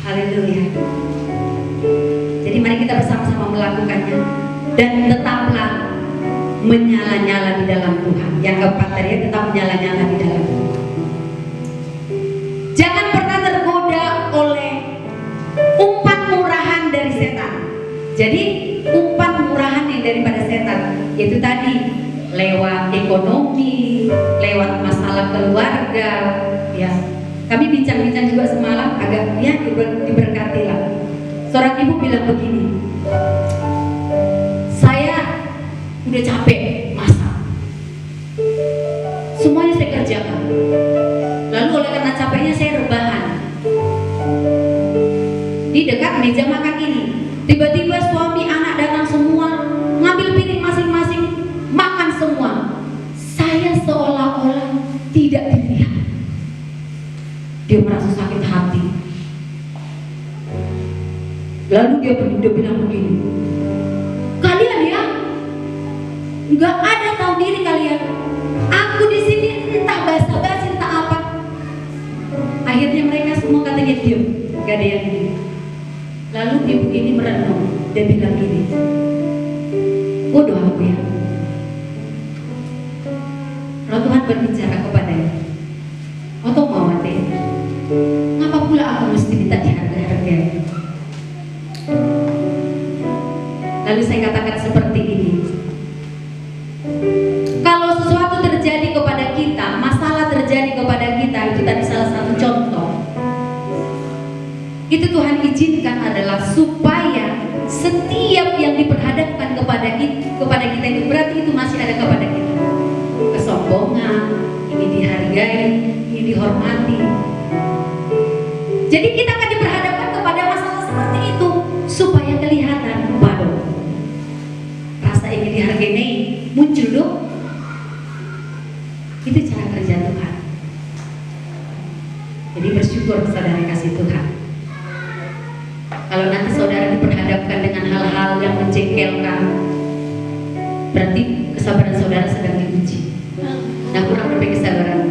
Haleluya. Jadi mari kita bersama-sama melakukannya dan tetaplah menyala-nyala di dalam Tuhan. Yang keempat tadi, tetap menyala-nyala di dalam Tuhan. Jangan pernah tergoda oleh umpan murahan dari setan. Jadi umpan murahan yang daripada setan, yaitu tadi lewat ekonomi, lewat masalah keluarga, ya. Kami bincang-bincang juga semalam, agak ya diberkati lah. Seorang ibu bilang begini, saya udah capek masak, semuanya saya kerjakan. Lalu oleh karena capeknya saya rebahan di dekat meja makan ini. Tiba-tiba suami anak datang semua, ngambil piring masing-masing, makan semua. Saya seolah-olah tidak dilihat. Dia merasa sakit hati. Lalu dia bilang begini, kalian ya, nggak ada tahu diri kalian. Aku di sini entah basa-basi entah apa. Akhirnya mereka semua katanya diam, nggak ada yang ini. Lalu ibu ini merenung dan bilang gini, bodoh aku ya. Lalu Tuhan berbicara kepadanya, atau mau mati? Ngapa pula aku mesti minta diharga-hargai? Lalu saya katakan seperti ini, kalau sesuatu terjadi kepada kita, masalah terjadi kepada kita, itu tadi salah satu contoh. Itu Tuhan izinkan adalah supaya setiap yang diperhadapkan kepada kita itu berarti itu masih ada kepada kita. Kesombongan, ini dihargai, ini dihormati. Jadi kita akan diperhadapkan kepada masalah seperti itu supaya kelihatan, waduh, rasa ingin dihargai muncul dong. Itu cara kerja Tuhan. Jadi bersyukur saudara kasih Tuhan. Kalau nanti saudara diperhadapkan dengan hal-hal yang menjengkelkan, berarti kesabaran saudara sedang diuji. Nah, kurang lebih kesabaran.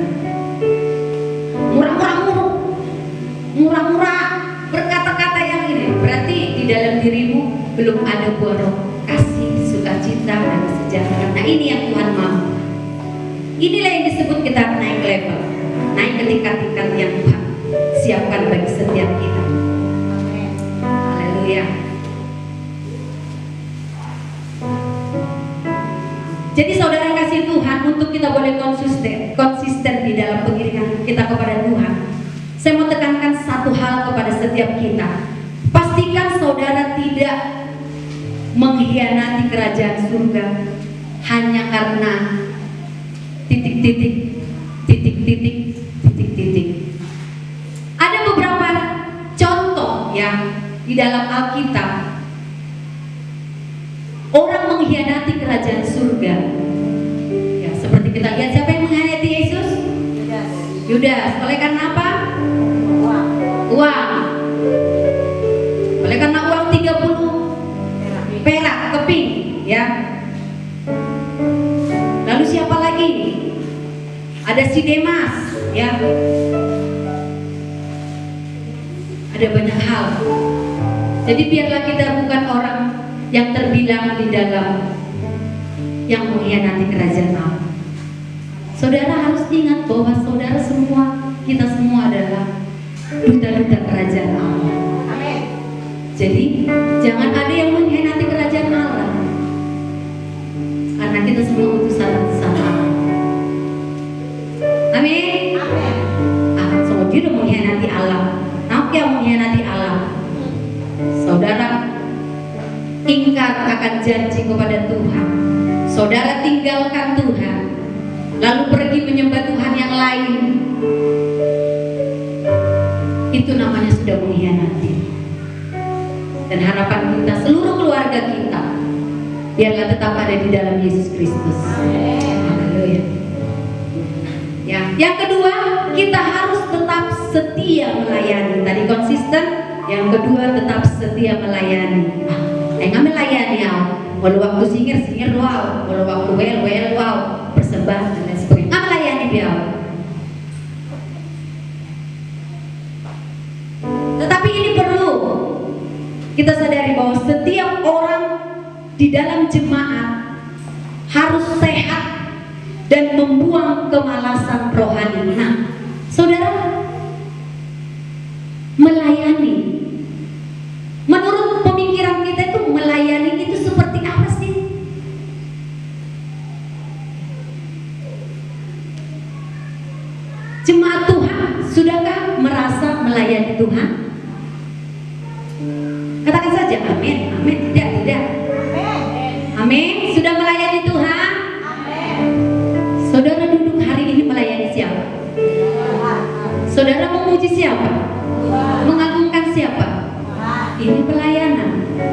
Murah-murah berkata-kata yang ini, berarti di dalam dirimu belum ada buah roh kasih, sukacita, dan kesejahteraan. Nah, ini yang Tuhan mau. Inilah yang disebut kita naik level, naik ke tingkat-tingkat yang Tuhan siapkan bagi setiap kita. Haleluya. Jadi saudara yang kasih Tuhan, untuk kita boleh konsisten di dalam pengiringan kita kepada Tuhan, saya mau tekankan satu hal kepada setiap kita. Pastikan saudara tidak mengkhianati kerajaan surga hanya karena titik-titik. Ada beberapa contoh yang di dalam Alkitab orang mengkhianati kerajaan surga. Ya, seperti kita lihat, siapa yang mengkhianati Yesus? Yudas. Oleh karena apa? Uang. Oleh karena uang 30 perak keping, ya. Lalu siapa lagi? Ada si Demas, ya. Ada banyak hal. Jadi biarlah kita bukan orang yang terbilang di dalam yang mengkhianati kerajaan Allah. Saudara harus ingat bahwa saudara semua, kita semua adalah duta-duta kerajaan Allah. Amin. Jadi jangan ada yang mengkhianati kerajaan Allah, karena kita semua utusan-utusan Allah. Amin. Amin. Semua juga mengkhianati Allah. Nah, yang mengkhianati Allah, saudara ingkar akan janji kepada Tuhan, saudara tinggalkan Tuhan, lalu pergi menyembah Tuhan yang lain, itu namanya sudah mengkhianati. Dan harapan kita, seluruh keluarga kita, biarlah tetap ada di dalam Yesus Kristus. Haleluya. Ya, yang kedua, kita harus tetap setia melayani. Tadi konsisten, yang kedua tetap setia melayani. Nggak melayani ya, walau waktu singir wow, walau waktu well wow, persembahan dan lain sebagainya. Nggak melayani dia. Tetapi ini kita sadari bahwa setiap orang di dalam jemaat harus sehat dan membuang kemalasan rohani. Nah, saudara, melayani, menurut pemikiran kita itu melayani itu seperti apa sih? Jemaat Tuhan, sudahkah merasa melayani Tuhan? Katakan saja amin, amin, tidak. Amin, sudah melayani Tuhan? Amin. Saudara duduk hari ini melayani siapa? Saudara memuji siapa? Mengagungkan siapa? Ini pelayanan.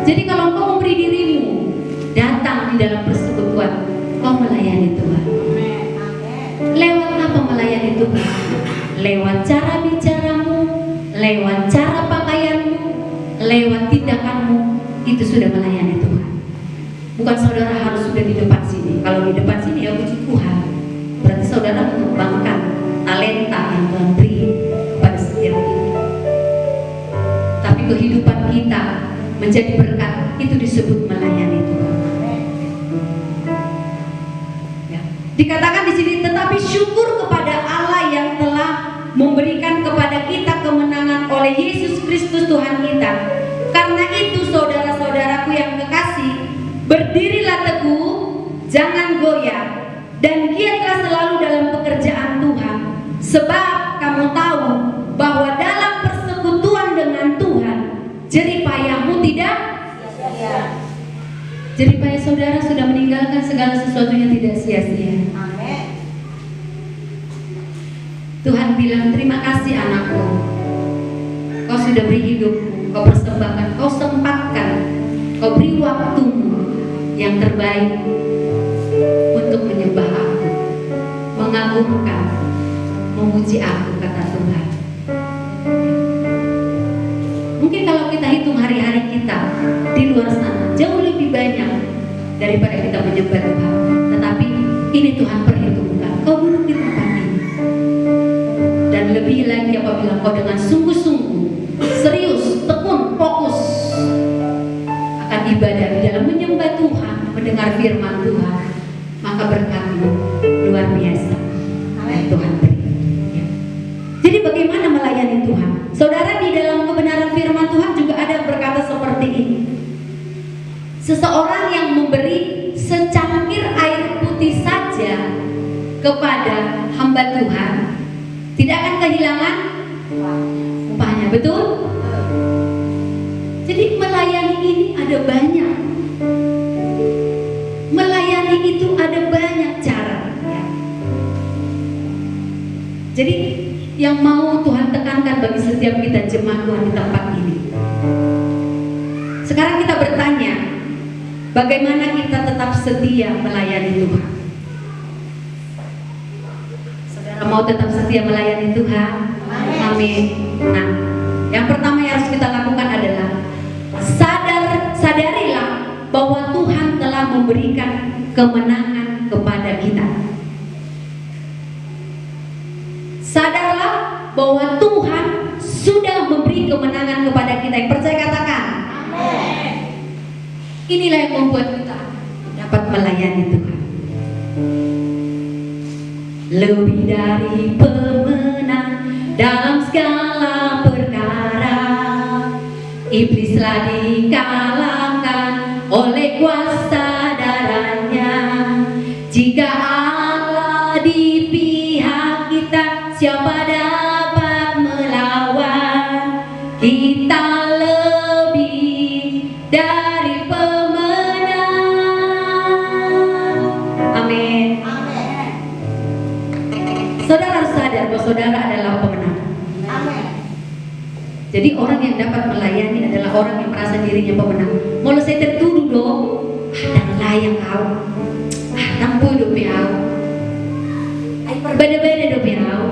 Jadi kalau engkau memberi dirimu datang di dalam persekutuan, kau melayani Tuhan. Lewat apa melayani Tuhan? Lewat cara bicaramu, lewat cara pakaianmu, lewat tindakanmu, itu sudah melayani Tuhan. Bukan saudara harus sudah di depan sini. Kalau di depan sini ya puji Tuhan, berarti saudara mengembangkan talenta yang Tuhan beri pada setiap kita. Tapi kehidupan kita menjadi berkat, itu disebut melayani Tuhan. Ya. Dikatakan di sini, tetapi syukur kepada Allah yang telah memberikan kepada kita kemenangan oleh Yesus Kristus Tuhan kita. Karena itu saudara-saudaraku yang kekasih, berdirilah teguh, jangan goyah, dan giatlah selalu dalam pekerjaan Tuhan. Sebab kamu tahu bahwa dalam persekutuan dengan Tuhan, jeripayahmu tidak sia-sia. Jeripayah saudara sudah meninggalkan segala sesuatunya tidak sia-sia. Amin. Tuhan bilang, terima kasih anakku, kau sudah beri hidupmu, kau persembahkan, kau sempatkan, kau beri waktumu yang terbaik untuk menyembah aku, mengagungkan, memuji aku, kata Tuhan. Mungkin kalau kita hitung hari-hari kita di luar sana jauh lebih banyak daripada kita menyembah Tuhan. Tetapi ini Tuhan perhitungkan, kau duduk di tempat ini. Dan lebih lagi apabila kau dengan sungguh-sungguh, serius, tekun, fokus akan ibadah di dalam menyembah Tuhan, mendengar firman Tuhan, maka berkat-Mu luar biasa yang Tuhan beri. Ya. Jadi bagaimana melayani Tuhan? Saudara, di dalam kebenaran firman Tuhan juga ada berkata seperti ini. Seseorang yang memberi secangkir air putih saja kepada hamba Tuhan tidak akan kehilangan upahnya, betul? Jadi melayani ini ada banyak. Melayani itu ada banyak cara. Ya. Jadi yang mau Tuhan tekankan bagi setiap kita jemaat Tuhan di tempat ini. Sekarang kita bertanya, bagaimana kita tetap setia melayani Tuhan? Saudara mau tetap setia melayani Tuhan? Amin. Nah, yang pertama yang harus kita lakukan adalah sadarilah bahwa Tuhan telah memberikan kemenangan kepada kita. Sadarlah bahwa Tuhan sudah memberi kemenangan kepada kita. Yang percaya katakan amin. Inilah yang membuat kita dapat melayani Tuhan. Lebih dari pemenang dalam segala perkara, iblislah dikalahkan oleh kuasa darahnya. Jika Allah di pihak kita, siapa dapat melawan? Kita lebih dari pemenang. Amin. Amin. Saudara harus sadar bahwa saudara adalah pemenang. Amin. Jadi orang yang dapat melayani adalah orang yang merasa dirinya pemenang. Mau saya tertuduh dong, dan layang kau, tampu do piau, ay berbeda-beda do piau,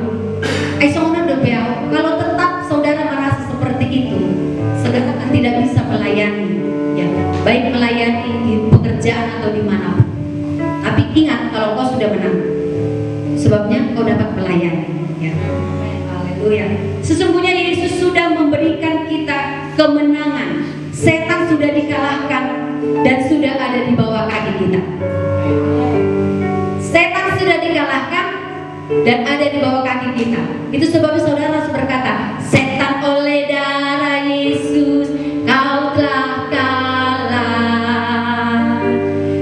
ay songan do piau. Kalau tetap saudara merasa seperti itu, saudara akan tidak bisa melayani, ya, baik melayani di pekerjaan atau di mana. Tapi ingat, kalau kau sudah menang, sebabnya kau dapat melayani. Ya. Haleluya. Sesungguhnya Yesus sudah memberikan kita kemenangan. Setan dan sudah ada di bawah kaki kita. Setan sudah dikalahkan dan ada di bawah kaki kita. Itu sebabnya saudara harus berkata, setan oleh darah Yesus kau telah kalah.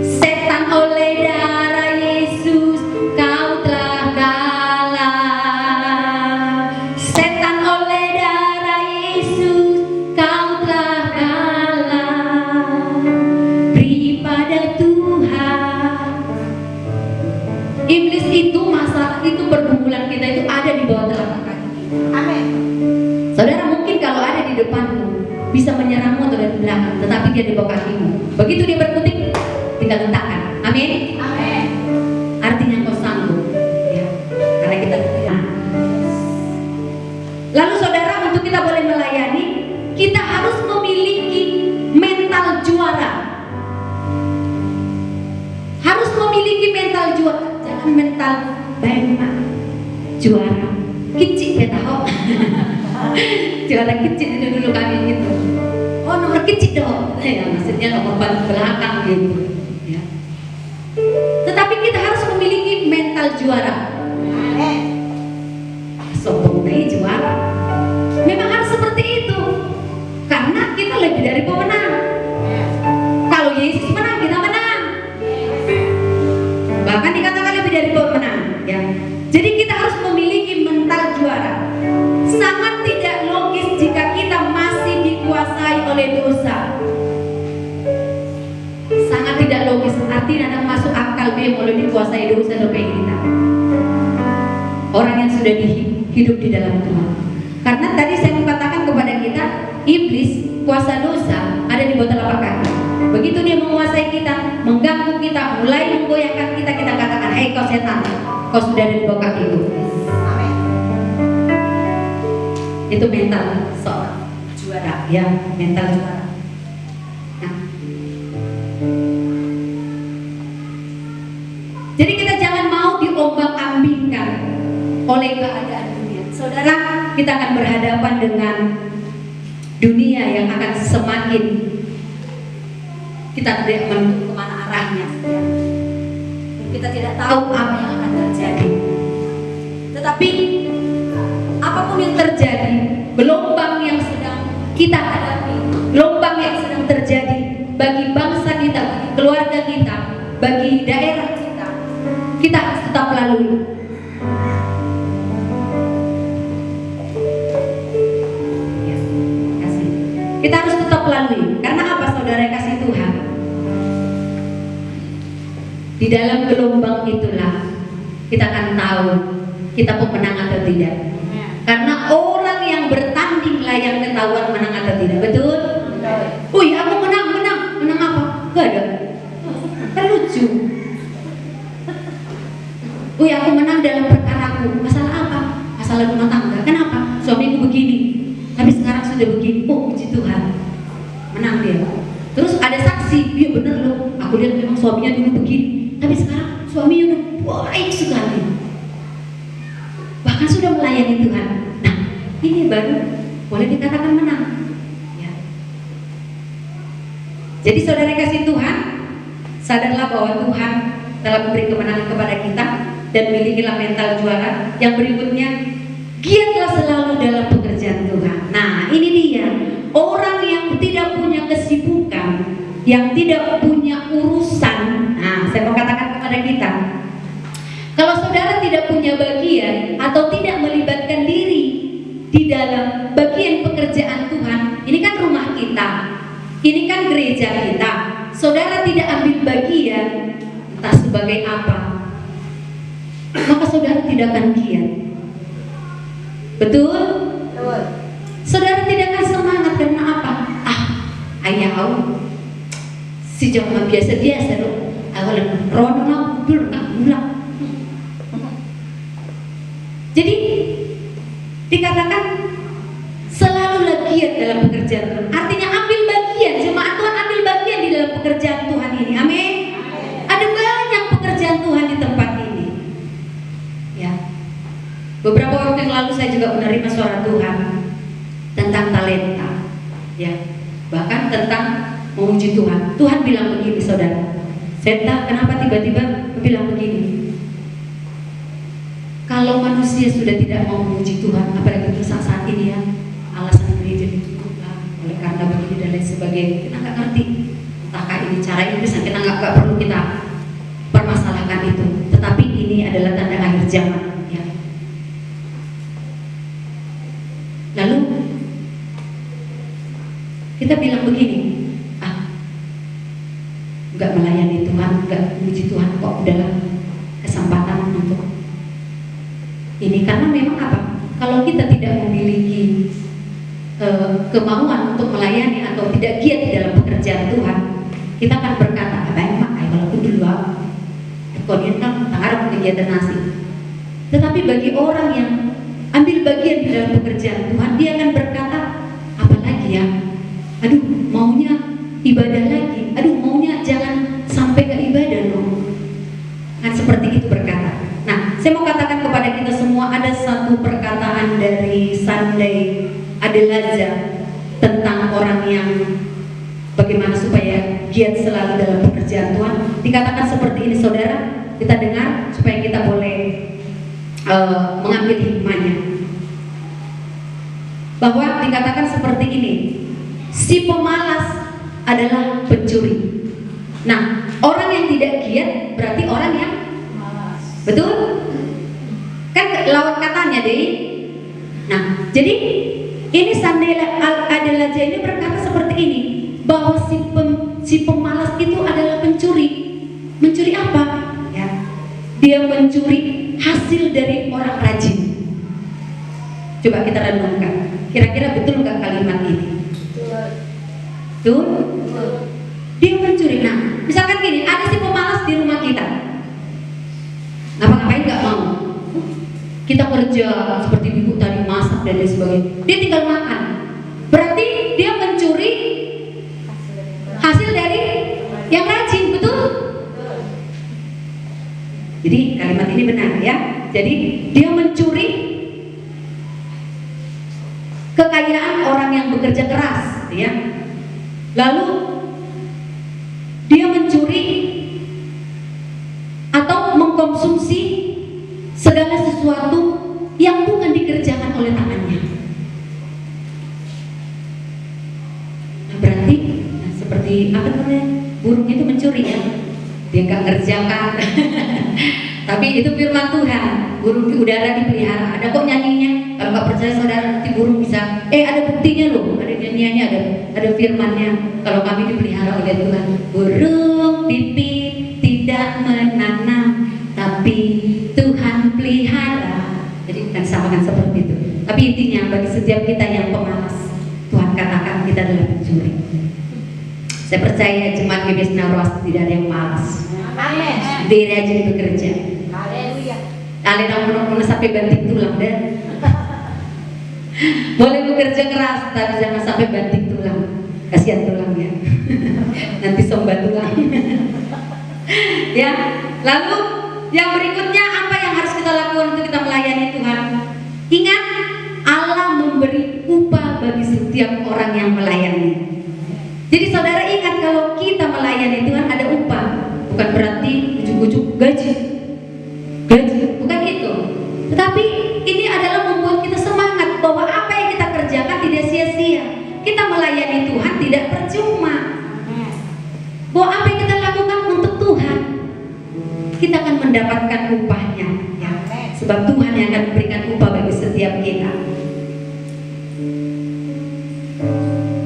Setan oleh darah Yesus kau telah kalah. Setan oleh darah Yesus kau telah kalah. Beri pada Tuhan. Iblis itu, masalah itu, pergumulan kita itu ada di bawah telapak kaki. Amin. Saudara mungkin kalau ada di depanmu bisa menyerangmu atau dari belakang, tetapi dia di bawah kakimu. Begitu dia berkutik, tinggal letakkan. Amin. Amin. Artinya kau sanggup, ya. Karena kita. Lalu saudara, untuk kita boleh melayani, kita harus memiliki mental juara. Harus memiliki mental juara. Jangan mental baik juara kecil ya tahu. Juara kecil itu dulu kami gitu. Oh nomor kecil dong, ya maksudnya nomor paling belakang gitu. Ya. Tetapi kita harus memiliki mental juara. Sombong nih juara. Memang harus seperti itu, karena kita lebih dari pemenang. Kalau Yesus menang, kita menang. Bahkan dikatakan lebih dari pemenang. Ya. Jadi kita harus memiliki mental juara. Sangat tidak logis jika kita masih dikuasai oleh dosa. Sangat tidak logis, artinya ada masuk akal mulai dikuasai dosa dosa kita. Orang yang sudah hidup di dalam Tuhan. Karena tadi saya mengatakan kepada kita, iblis kuasa dosa ada di bawah telapak kaki. Begitu dia menguasai kita, mengganggu kita, mulai menggoyahkan kita, kita katakan, hei kau setan, kau sudah ada di bawah kakiku. Amin. Itu mental seorang juara, ya, mental juara. Nah. Jadi kita jangan mau diombang-ambingkan oleh keadaan dunia. Saudara, kita akan berhadapan dengan dunia yang akan semakin kita tidak menentu kemana arahnya. Kita tidak tahu apa yang akan terjadi. Tetapi apapun yang terjadi, gelombang yang sedang kita hadapi, gelombang yang sedang terjadi bagi bangsa kita, bagi keluarga kita, bagi daerah kita, kita harus tetap lalui. Ya, kasih. Kita harus tetap lalui. Karena apa, saudara kasih Tuhan? Di dalam gelombang itulah kita akan tahu kita pemenang atau tidak. Karena orang yang bertanding lah yang ketahuan menang atau tidak. Betul? Wih, aku menang apa? Gak ada. Kan lucu. Wih, aku menang dalam perkaraku. Masalah apa? Masalah rumah tangga. Kenapa? Suamiku begini, tapi sekarang sudah begini. Oh, puji Tuhan, menang dia. Terus ada saksi, iya bener loh, aku lihat memang suaminya dulu begini, tapi sekarang suaminya udah baik sekali, bahkan sudah melayani Tuhan. Nah, ini baru boleh dikatakan menang, ya. Jadi saudara kasih Tuhan, sadarlah bahwa Tuhan telah memberi kemenangan kepada kita dan milikilah mental juara. Yang berikutnya, giatlah selalu dalam pekerjaan Tuhan. Nah, ini dia orang yang tidak punya kesibukan, yang tidak punya urusan. Nah, saya mau katakan kepada kita, kalau saudara tidak punya bagian atau tidak melibatkan diri di dalam bagian pekerjaan Tuhan, ini kan rumah kita, ini kan gereja kita, saudara tidak ambil bagian, entah sebagai apa, maka saudara tidak akan giat. Betul? Betul. Saudara tidak akan semangat karena apa? Ayah aku si jamaah biasa-biasa loh. Awalnya rono dulu nggak pulang. Jadi dikatakan selalu giat dalam pekerjaan Tuhan. Artinya ambil bagian, jemaat Tuhan ambil bagian di dalam pekerjaan Tuhan ini. Amin. Ada banyak pekerjaan Tuhan di tempat ini. Ya. Beberapa waktu yang lalu saya juga menerima suara Tuhan tentang talenta, ya, bahkan tentang memuji Tuhan. Tuhan bilang begini, saudara. Seta, kenapa tiba-tiba bilang begini? Kalau manusia sudah tidak mau memuji Tuhan, apalagi saat ini ya, alasan gereja ditutup lah, oleh karena begini dan lain sebagainya. Kita nggak ngerti. Entahkah ini cara ini bisa, kita nggak perlu kita permasalahkan itu. Tetapi ini adalah tanda akhir zaman. Ya. Lalu kita bilang begini, nggak melayani Tuhan, nggak memuji Tuhan, kok adalah kesempatan untuk ini. Karena memang apa? Kalau kita tidak memiliki kemauan untuk melayani atau tidak giat di dalam pekerjaan Tuhan, kita akan berkata, baik mak, kalau aku dulu kalian kan harap kegiatan nasi. Tetapi bagi orang yang ambil bagian di dalam pekerjaan Tuhan, dia akan berkata, apalagi ya, aduh maunya ibadah lagi, aduh maunya jangan sampai ke ibadah loh. Kan seperti itu berkata. Nah, saya mau katakan kepada kita semua, ada satu perkataan dari Sunday Adelaja tentang orang yang bagaimana supaya giat selalu dalam pekerjaan Tuhan. Dikatakan seperti ini, saudara, kita dengar supaya kita boleh mengambil hikmahnya. Bahwa dikatakan seperti ini, si pemalas adalah pencuri. Nah, orang yang tidak giat berarti orang yang malas. Betul? Kan lawan katanya deh. Nah, jadi ini Sandela Adelaja ini berkata seperti ini, bahwa si pemalas itu adalah pencuri. Mencuri apa? Ya, dia mencuri hasil dari orang rajin. Coba kita renungkan. Kira-kira betul nggak kalimat ini? Betul. Dia mencuri. Nah, misalkan gini, ada si pemalas di rumah kita. Ngapa-ngapain nggak mau. Kita kerja seperti ibu tadi, masak dan lain sebagainya. Dia tinggal makan. Berarti dia mencuri hasil dari yang rajin, betul? Jadi kalimat ini benar ya. Jadi dia mencuri kekayaan orang yang bekerja keras, ya. Lalu dia mencuri atau mengkonsumsi segala sesuatu yang bukan dikerjakan oleh tangannya. Nah, berarti seperti apa namanya, burung itu mencuri ya, dia nggak ngerjakan. Tapi itu firman Tuhan, burung di udara dipelihara. Ada kok nyanyinya. Kalau nggak percaya saudara, nanti burung bisa. Ada buktinya loh, ada nyanyiannya, ada firmannya. Kalau kami dipelihara oleh Tuhan, burung pipit tidak menanam, tapi Tuhan pelihara. Jadi kita samakan seperti itu. Tapi intinya bagi setiap kita yang pemalas, Tuhan katakan kita adalah pencuri. Saya percaya jemaat GBS Naruas tidak ada yang malas. Amin. Dia rajin bekerja. Haleluya. Kalian mau sampai banting tulang dan boleh bekerja keras, tapi jangan sampai banting tulang. Kasihan tulangnya. Nanti sombat tulang. Ya. Lalu yang berikutnya, apa yang harus kita lakukan untuk kita melayani Tuhan? Ingat, Allah memberi upah bagi setiap orang yang melayani. Jadi saudara ingat, kalau kita melayani Tuhan ada upah. Bukan berarti ujuk-ujuk gaji, bukan itu. Tetapi ini adalah membuat kita semangat bahwa apa yang kita kerjakan tidak sia-sia. Kita melayani Tuhan tidak percuma. Bahwa apa yang kita lakukan untuk Tuhan, kita akan mendapatkan upahnya, ya. Sebab Tuhan yang akan memberikan upah bagi setiap kita.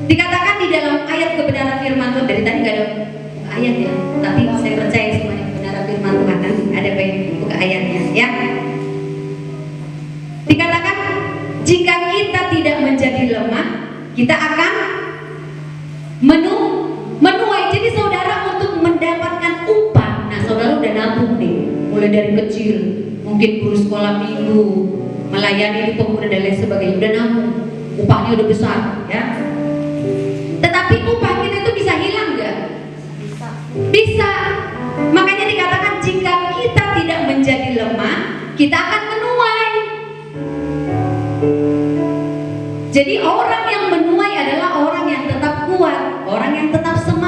Dikatakan di dalam ayat kebenaran firman Tuhan, dari tadi nggak ada ayat ya, tapi saya percaya semuanya kebenaran firman Tuhan, nanti ada baik buka ayatnya ya. Dikatakan jika kita tidak menjadi lemah, kita akan menuai. Jadi saudara, untuk mendapatkan upah, nah saudara udah nabung nih, mulai dari kecil, mungkin guru sekolah minggu, melayani di pemuda dan lain sebagainya, udah nabung, upahnya udah besar ya. Tetapi upah kita itu bisa hilang nggak? Bisa. Makanya dikatakan jika kita tidak menjadi lemah, kita akan menuai. Jadi orang yang menuai adalah orang yang tetap kuat, orang yang tetap semangat.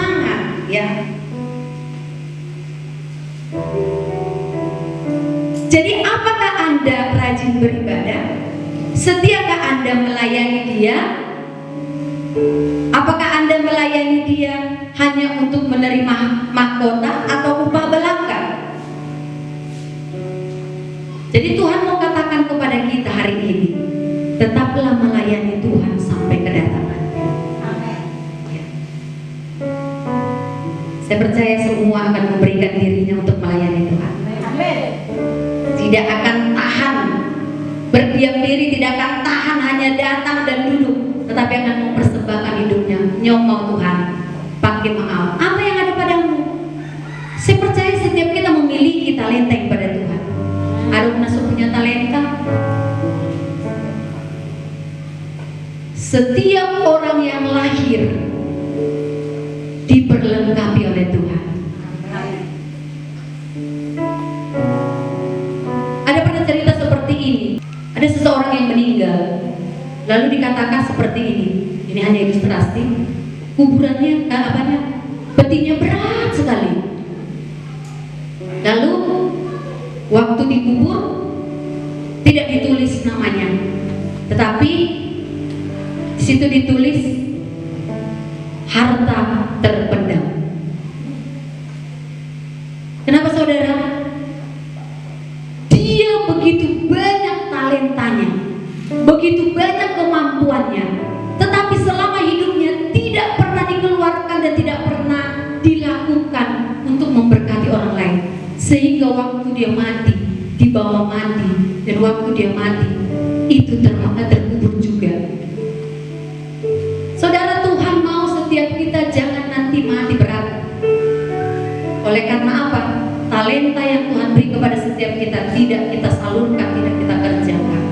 dia? Apakah Anda melayani dia hanya untuk menerima mahkota atau upah belaka? Jadi Tuhan mau katakan kepada kita hari ini, tetaplah melayani Tuhan sampai kedatangannya. Ya. Saya percaya semua akan memberikan dirinya untuk melayani Tuhan. Tidak akan tahan berdiam diri, tidak akan tahan hanya datang dan duduk, tetapi akan mempersembahkan hidupnya. Nyomong Tuhan, pakai maaf, apa yang ada padamu? Saya percaya setiap kita memiliki talenta kepada Tuhan. Ada masuk punya talenta. Setiap orang yang lahir diperlengkapi oleh Tuhan. Ada pada cerita seperti ini. Ada seseorang yang meninggal, lalu dikatakan seperti ini. Ini hanya ilustrasi. Kuburannya, petinya berat sekali. Lalu waktu dikubur tidak ditulis namanya, tetapi di situ ditulis harta terpendam. Kenapa saudara? Dia begitu banyak talentanya, begitu banyak kemampuannya, tetapi selama hidupnya tidak pernah dikeluarkan dan tidak pernah dilakukan untuk memberkati orang lain. Sehingga waktu dia mati, dibawa mati, dan waktu dia mati, itu terkubur juga. Saudara, Tuhan mau setiap kita jangan nanti mati berat. Oleh karena apa? Talenta yang Tuhan beri kepada setiap kita tidak kita salurkan, tidak kita kerjakan.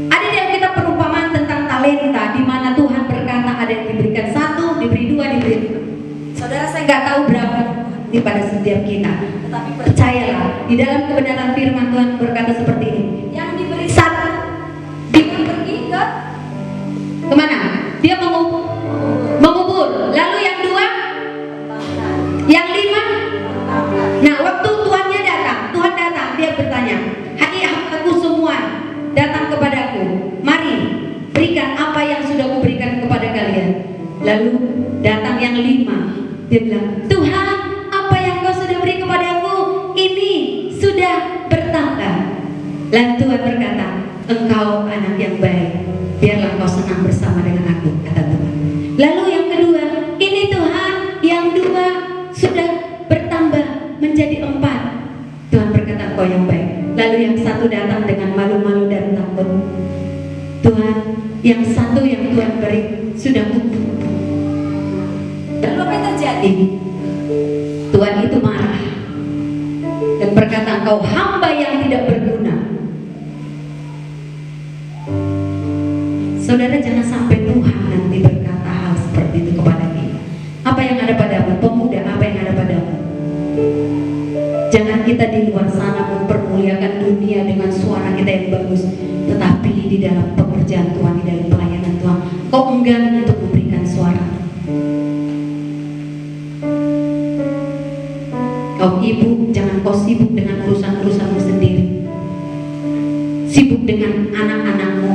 Ada di Alkitab perumpamaan tentang talenta, di mana Tuhan berkata ada yang diberikan 1, diberi 2, diberi 5. Saudara, saya nggak tahu berapa di pada setiap kita, tetapi percayalah di dalam kebenaran firman Tuhan berkata seperti ini. Yang diberi 1, dia pergi ke kemana? Dia mengubur. Lalu yang 2, yang 5. Nah, waktu Tuhan datang, dia bertanya, "Hai aku semua, datang kepadaku. Mari, berikan apa yang sudah kuberikan kepada kalian." Lalu datang yang 5. Dia bilang, "Tuhan, apa yang kau sudah beri kepadaku ini sudah bertambah." Lalu Tuhan berkata, "Engkau anak yang baik, biarlah kau senang bersama dengan aku," kata Tuhan. Lalu yang kedua, "Ini Tuhan, yang 2 sudah bertambah menjadi 4. Tuhan berkata, "Kau yang baik." Lalu yang 1 datang dengan malu-malu dan takut. "Tuhan, yang 1 yang Tuhan beri sudah kumpul." Lalu apa yang terjadi? Tuhan itu marah dan berkata, "Engkau hamba yang tidak berguna." Saudara, jangan sampai Tuhan nanti berkata hal seperti itu kepada kita. Apa yang ada padamu, pemuda, apa yang ada padamu? Jangan kita di luar sana mempermuliakan dunia dengan suara kita yang bagus, tetapi di dalam pekerjaan Tuhan, di dalam pelayanan Tuhan, kau enggan untuk memberikan suara. Kau ibu, jangan kau sibuk dengan urusan-urusanmu sendiri, sibuk dengan anak-anakmu.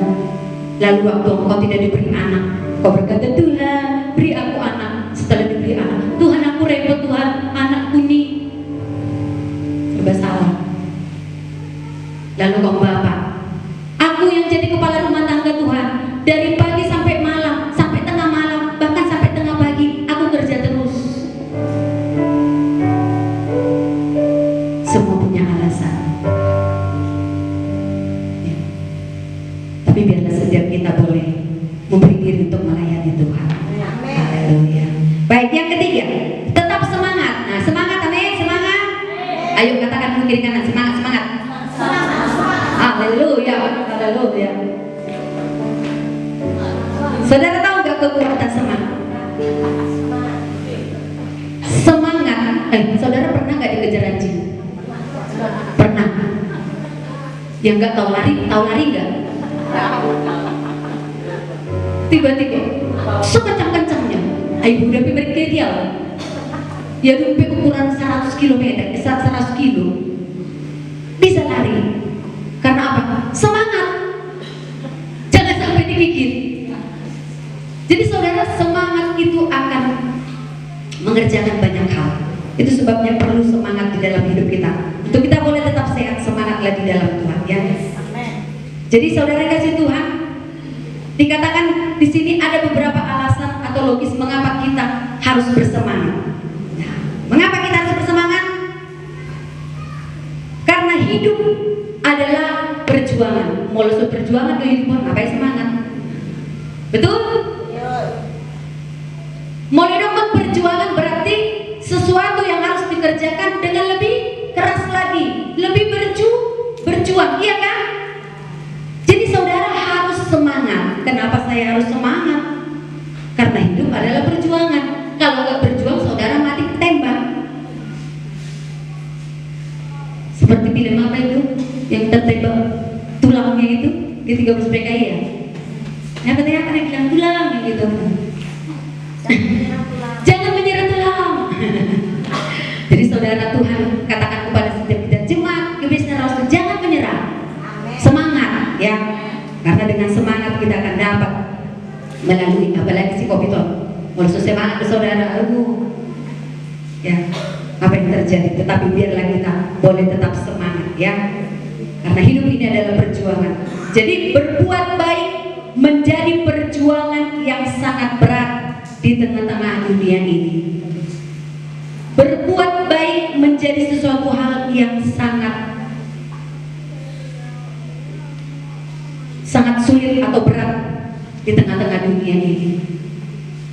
Lalu waktu engkau tidak diberi anak, kau berkata, "Tuhan, beri aku anak." Setelah diberi anak, "Tuhan, aku repot Tuhan, anakku ini." Serba salah. Lalu kau bapak, "Aku yang jadi kepala rumah tangga Tuhan, dari pagi sampai malam, sampai tengah malam, bahkan sampai tengah pagi, aku kerja terus." Semua punya alasan. Ya. Tapi biarlah setiap kita boleh memberi diri untuk melayani Tuhan. Haleluya. Baik, yang ketiga, tetap semangat. Nah, semangat, amin, semangat. Ayo katakan ke kiri kanan, semangat, semangat. Haleluya, haleluya. Saudara tahu gak kekuatan semangat? Semangat. Saudara pernah gak dikejar anjing? Pernah. Yang gak tahu lari gak? Tiba-tiba sekencang-kencangnya, ayo udah beri ke dia. Dia sampai ukuran 100 km, 100 kilo bisa lari. Karena apa? Semangat. dikit. Jadi saudara, semangat itu akan mengerjakan banyak hal. Itu sebabnya perlu semangat di dalam hidup kita. Untuk kita boleh tetap sehat, semangatlah di dalam Tuhan ya. Jadi saudara kasih Tuhan, dikatakan di sini ada beberapa alasan atau logis mengapa kita harus bersemangat. Nah, mengapa kita harus bersemangat? Karena hidup adalah perjuangan. Mau lu perjuangan kehidupan, ngapain semangat? Betul? Mau hidup perjuangan berarti sesuatu yang harus dikerjakan dengan lebih keras lagi, lebih berjuang, iya kan? Jadi saudara harus semangat. Kenapa saya harus semangat? Karena hidup adalah perjuangan. Kalau nggak berjuang, saudara mati ketembak. Seperti film apa itu yang tertembak tulangnya itu di 13 PKI ya? Yang katanya akan bilang tulang gitu. Jangan menyerah tulang. Jadi saudara, Tuhan katakan kepada setiap kita, jemaat Gebesna Rasul, jangan menyerah. Semangat ya. Karena dengan semangat kita akan dapat melalui, apalagi si Kopito. Kalau semangat saudara, ya, apa yang terjadi? Tetapi biarlah kita boleh tetap semangat ya. Karena hidup ini adalah perjuangan. Jadi berbuat baik menjadi perjuangan yang sangat berat di tengah-tengah dunia ini. Berbuat baik menjadi sesuatu hal yang sangat sulit atau berat di tengah-tengah dunia ini.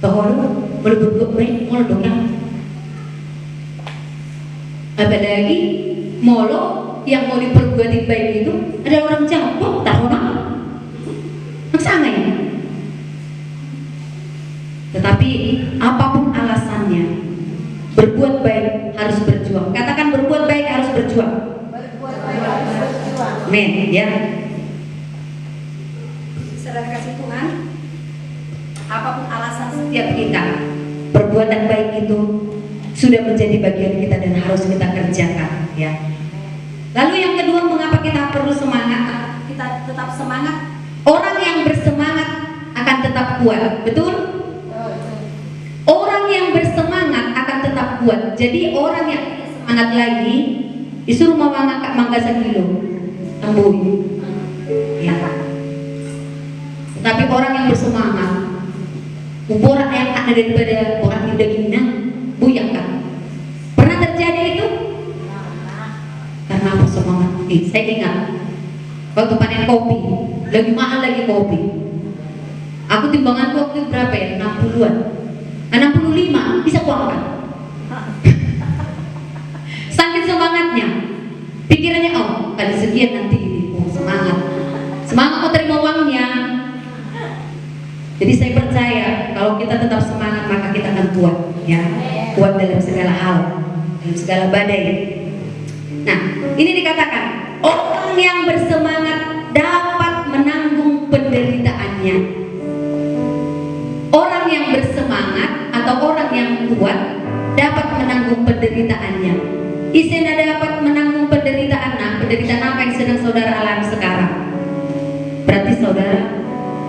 Tahu boleh berbuat baik, mau dong ya. Apalagi molo yang mau diperbuat baik itu ada orang campur, tahu nak? Maksana ya. Tetapi apapun alasannya, berbuat baik harus berjuang. Katakan berbuat baik harus berjuang. Berbuat baik harus berjuang. Amin ya. Saudara kasih Tuhan, apapun alasan setiap kita, perbuatan baik itu sudah menjadi bagian kita dan harus kita kerjakan ya. Lalu yang kedua, mengapa kita perlu semangat? Kita tetap semangat. Orang yang bersemangat akan tetap kuat, betul? Orang yang bersemangat akan tetap kuat. Jadi orang yang semangat lagi disuruh mangga sekilo, ambui. Ya. Tapi orang yang bersemangat, ukuran yang ada daripada orang yang dagingnya, buyang kan? Pernah terjadi itu? Karena apa semangat? Saya ingat waktu panen kopi, lagi mahal lagi kopi. Aku timbangan waktu berapa ya? 60-an. 65 bisa kuangkan. Saking semangatnya, pikirannya kali sekian nanti ini, semangat mau terima uangnya. Jadi saya percaya kalau kita tetap semangat maka kita akan kuat, ya, kuat dalam segala hal, dalam segala badai. Nah, ini dikatakan orang yang bersemangat dapat menanggung penderitaannya. Orang yang bersemangat atau orang yang kuat dapat menanggung penderitaannya. Isena dapat menanggung penderitaan. Nah, penderitaan apa yang sedang saudara alami sekarang? Berarti saudara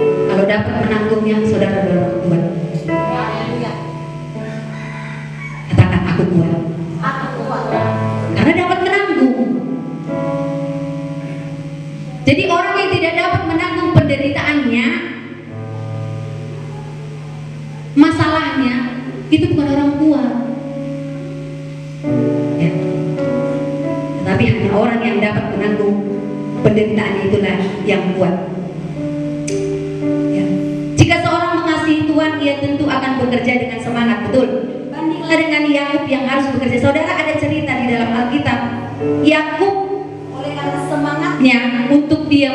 kalau dapat menanggungnya, saudara adalah kuat. Katakan aku kuat. Aku kuat. Karena dapat menanggung. Jadi orang yang tidak dapat menanggung penderitaannya, masalahnya itu bukan orang kuat. Ya. Tetapi hanya orang yang dapat menanggung penderitaannya itulah yang kuat. Ya. Jika seorang mengasihi Tuhan, ia tentu akan bekerja dengan semangat, betul? Bandinglah dengan Yakub yang harus bekerja. Saudara, ada cerita di dalam Alkitab. Yakub oleh karena semangatnya untuk dia